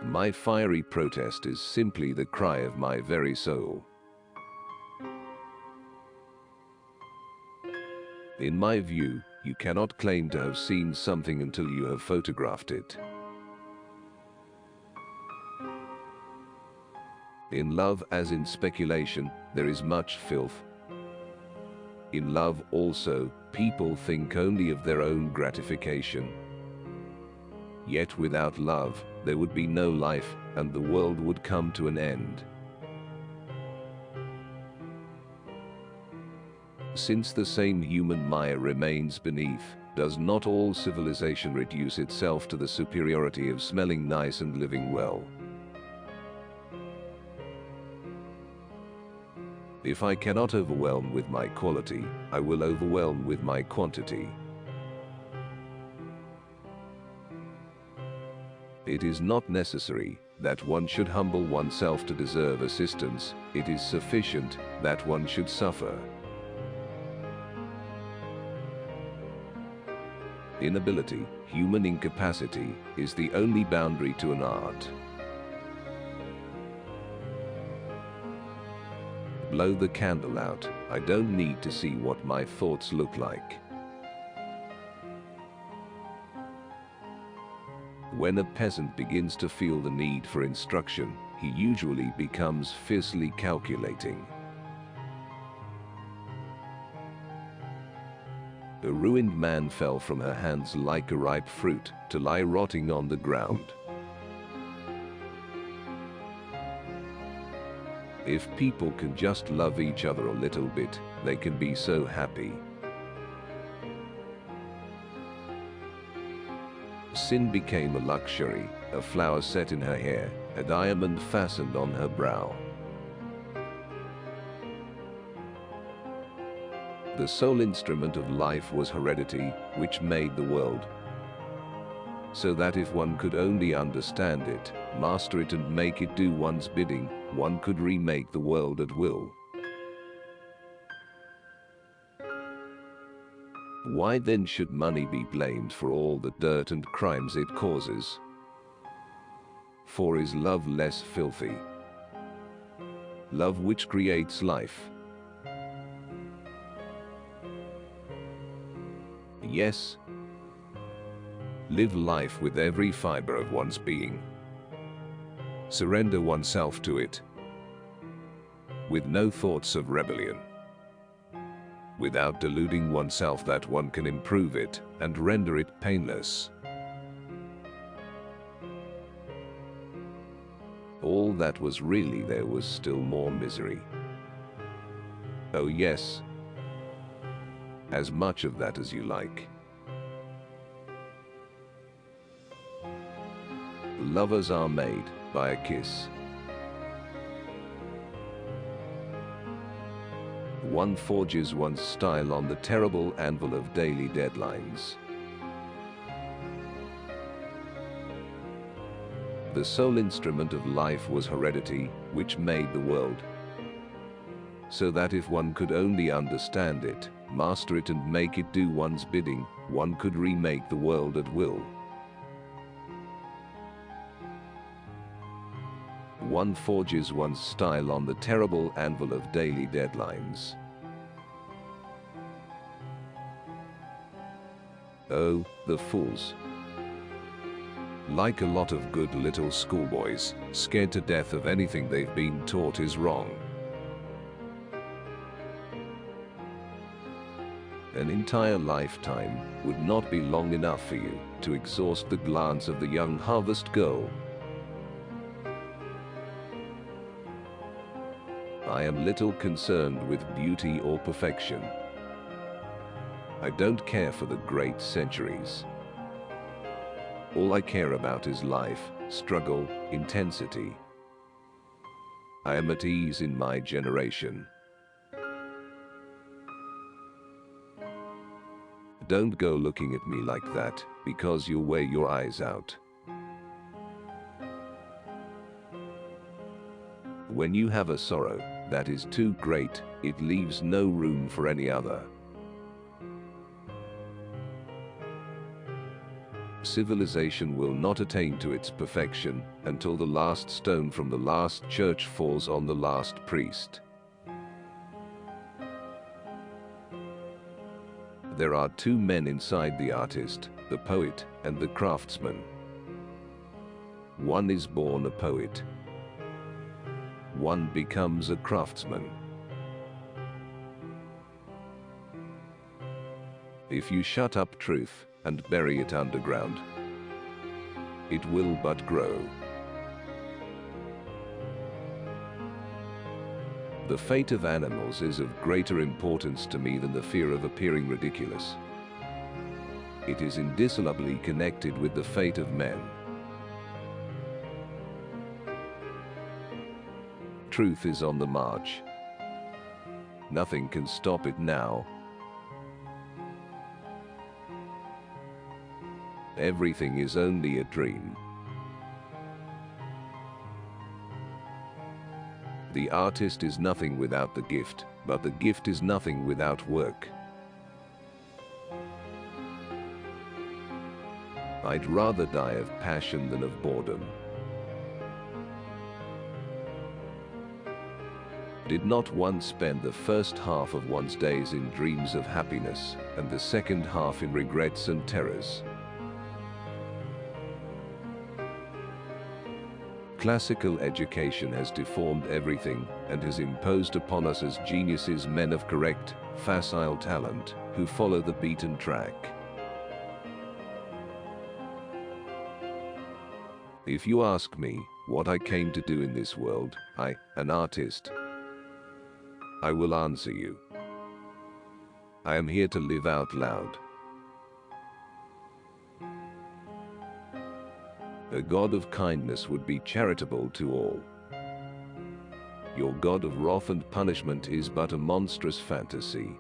My fiery protest is simply the cry of my very soul. In my view, you cannot claim to have seen something until you have photographed it. In love, as in speculation, there is much filth. In love also, people think only of their own gratification. Yet without love, there would be no life, and the world would come to an end. Since the same human mire remains beneath, does not all civilization reduce itself to the superiority of smelling nice and living well? If I cannot overwhelm with my quality, I will overwhelm with my quantity. It is not necessary that one should humble oneself to deserve assistance, it is sufficient that one should suffer. Inability, human incapacity, is the only boundary to an art. Blow the candle out, I don't need to see what my thoughts look like. When a peasant begins to feel the need for instruction, he usually becomes fiercely calculating. A ruined man fell from her hands like a ripe fruit, to lie rotting on the ground. If people can just love each other a little bit, they can be so happy. Sin became a luxury, a flower set in her hair, a diamond fastened on her brow. The sole instrument of life was heredity, which made the world. So that if one could only understand it, master it and make it do one's bidding, one could remake the world at will. Why then should money be blamed for all the dirt and crimes it causes? For is love less filthy? Love which creates life. Yes. Live life with every fiber of one's being. Surrender oneself to it, with no thoughts of rebellion, without deluding oneself that one can improve it and render it painless. All that was really there was still more misery. Oh yes, as much of that as you like. Lovers are made by a kiss. One forges one's style on the terrible anvil of daily deadlines. The sole instrument of life was heredity, which made the world. So that if one could only understand it, master it and make it do one's bidding, one could remake the world at will. One forges one's style on the terrible anvil of daily deadlines. Oh, the fools. Like a lot of good little schoolboys, scared to death of anything they've been taught is wrong. An entire lifetime would not be long enough for you to exhaust the glance of the young harvest girl. I am little concerned with beauty or perfection. I don't care for the great centuries. All I care about is life, struggle, intensity. I am at ease in my generation. Don't go looking at me like that, because you'll wear your eyes out. When you have a sorrow that is too great, it leaves no room for any other. Civilization will not attain to its perfection until the last stone from the last church falls on the last priest. There are two men inside the artist, the poet and the craftsman. One is born a poet. One becomes a craftsman. If you shut up truth and bury it underground, it will but grow. The fate of animals is of greater importance to me than the fear of appearing ridiculous. It is indissolubly connected with the fate of men. Truth is on the march. Nothing can stop it now. Everything is only a dream. The artist is nothing without the gift, but the gift is nothing without work. I'd rather die of passion than of boredom. Did not one spend the first half of one's days in dreams of happiness, and the second half in regrets and terrors? Classical education has deformed everything and has imposed upon us as geniuses men of correct, facile talent, who follow the beaten track. If you ask me what I came to do in this world, an artist, I will answer you. I am here to live out loud. A God of kindness would be charitable to all. Your God of wrath and punishment is but a monstrous fantasy.